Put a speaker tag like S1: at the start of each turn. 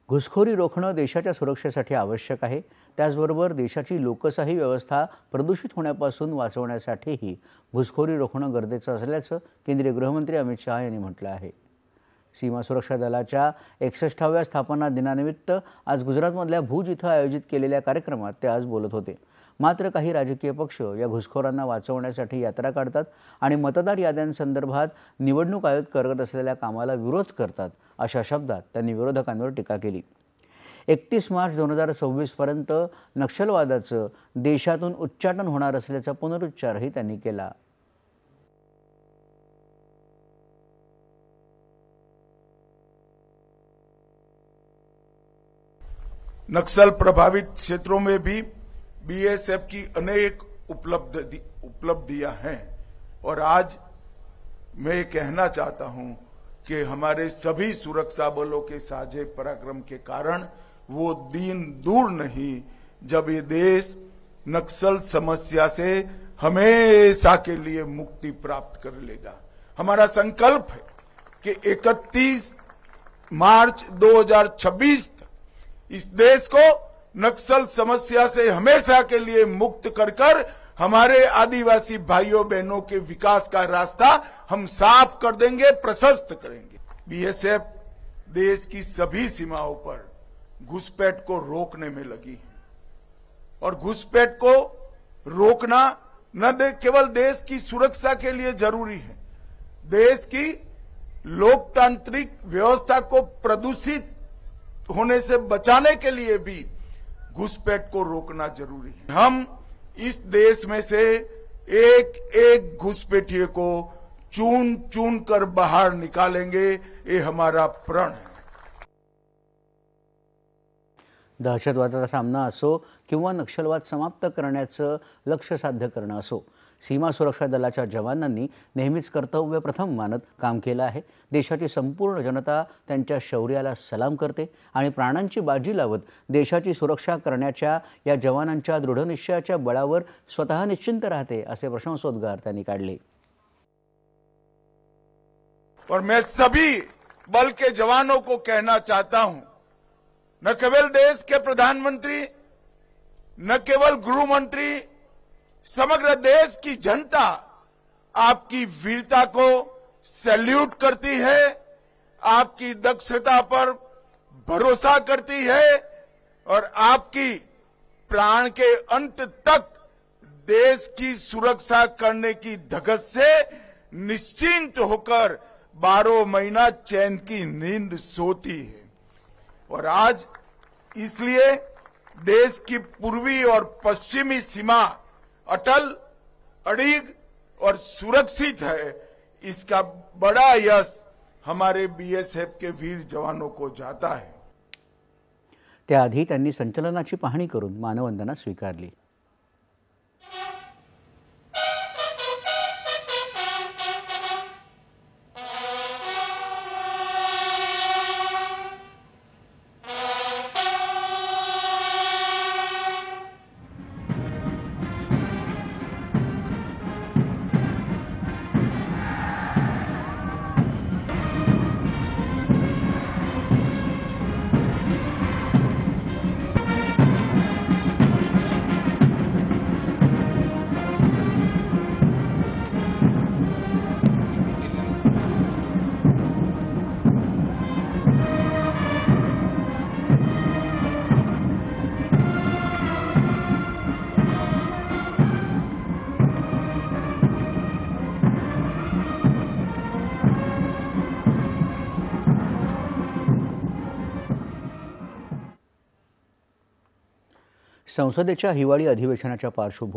S1: घुसखोरी रोखणं देशाच्या सुरक्षेसाठी आवश्यक आहे। त्याचबरोबर देशाची लोकशाही व्यवस्था प्रदूषित होण्यापासून वाचवण्यासाठीही घुसखोरी रोखणं गरजेचं असल्याचं केंद्रीय गृहमंत्री अमित शाह यांनी म्हटलं आहे। सीमा सुरक्षा दलाच्या 61व्या स्थापना दिनानिमित्त आज गुजरातमधल्या भुज इथं आयोजित केलेल्या कार्यक्रमात ते आज बोलत होते। मात्र काही राजकीय पक्ष या घुसखोरांना वाचवण्यासाठी यात्रा काढतात आणि मतदार याद्यांसंदर्भात निवडणूक आयोग करत असलेल्या कामाला विरोध करतात, अशा शब्दात त्यांनी विरोधकांवर टीका केली। 31 मार्च 2026 पर्यंत नक्षलवादाचं देशातून उच्चाटन होणार असल्याचा पुनरुच्चारही त्यांनी केला।
S2: नक्सल प्रभावित क्षेत्रों में भी बीएसएफ की अनेक उपलब्धियां हैं और आज मैं कहना चाहता हूं कि हमारे सभी सुरक्षा बलों के साझे पराक्रम के कारण वो दिन दूर नहीं जब ये देश नक्सल समस्या से हमेशा के लिए मुक्ति प्राप्त कर लेगा। हमारा संकल्प है कि 31 मार्च 2026 तक इस देश को नक्सल समस्या से हमेशा के लिए मुक्त कर हमारे आदिवासी भाइयों बहनों के विकास का रास्ता हम साफ कर देंगे, प्रशस्त करेंगे। बीएसएफ देश की सभी सीमाओं पर घुसपैठ को रोकने में लगी है और घुसपैठ को रोकना न केवल देश की सुरक्षा के लिए जरूरी है, देश की लोकतांत्रिक व्यवस्था को प्रदूषित होने से बचाने के लिए भी घुसपैठ को रोकना जरूरी है। हम इस देश में से एक एक घुसपैठिए को चुन चुन कर बाहर निकालेंगे, ये हमारा प्रण है।
S1: दहशतवादाचा सामना असो किंवा नक्षलवाद समाप्त करण्याचं लक्ष्य साध्य करणं असो, सीमा सुरक्षा दलाच्या जवानांनी नेहमीच कर्तव्य प्रथम मानत काम केलं आहे। देशाची संपूर्ण जनता त्यांच्या शौर्याला सलाम करते आणि प्राणांची बाजी लावत देशाची सुरक्षा करण्याच्या या जवानांच्या दृढनिश्चयाच्या बळावर स्वतः निश्चिंत राहते, असे प्रशंसोद्गार त्यांनी काढले।
S2: और मैं सभी बल के जवानों को कहना चाहता हूं, न केवल देश के प्रधानमंत्री, न केवल गृह मंत्री, समग्र देश की जनता आपकी वीरता को सैल्यूट करती है, आपकी दक्षता पर भरोसा करती है और आपकी प्राण के अंत तक देश की सुरक्षा करने की धगस से निश्चिंत होकर 12 महीना चैन की नींद सोती है। और आज इसलिए देश की पूर्वी और पश्चिमी सीमा अटल, अड़िग और सुरक्षित है। इसका बड़ा यश हमारे बीएसएफ के वीर जवानों को जाता है।
S1: त्याआधी त्यांनी संचलनाची पाहणी करून मानवंदना स्वीकारली। संसदेच्या हिवाळी अधिवेशनाच्या पार्श्वभूमीवर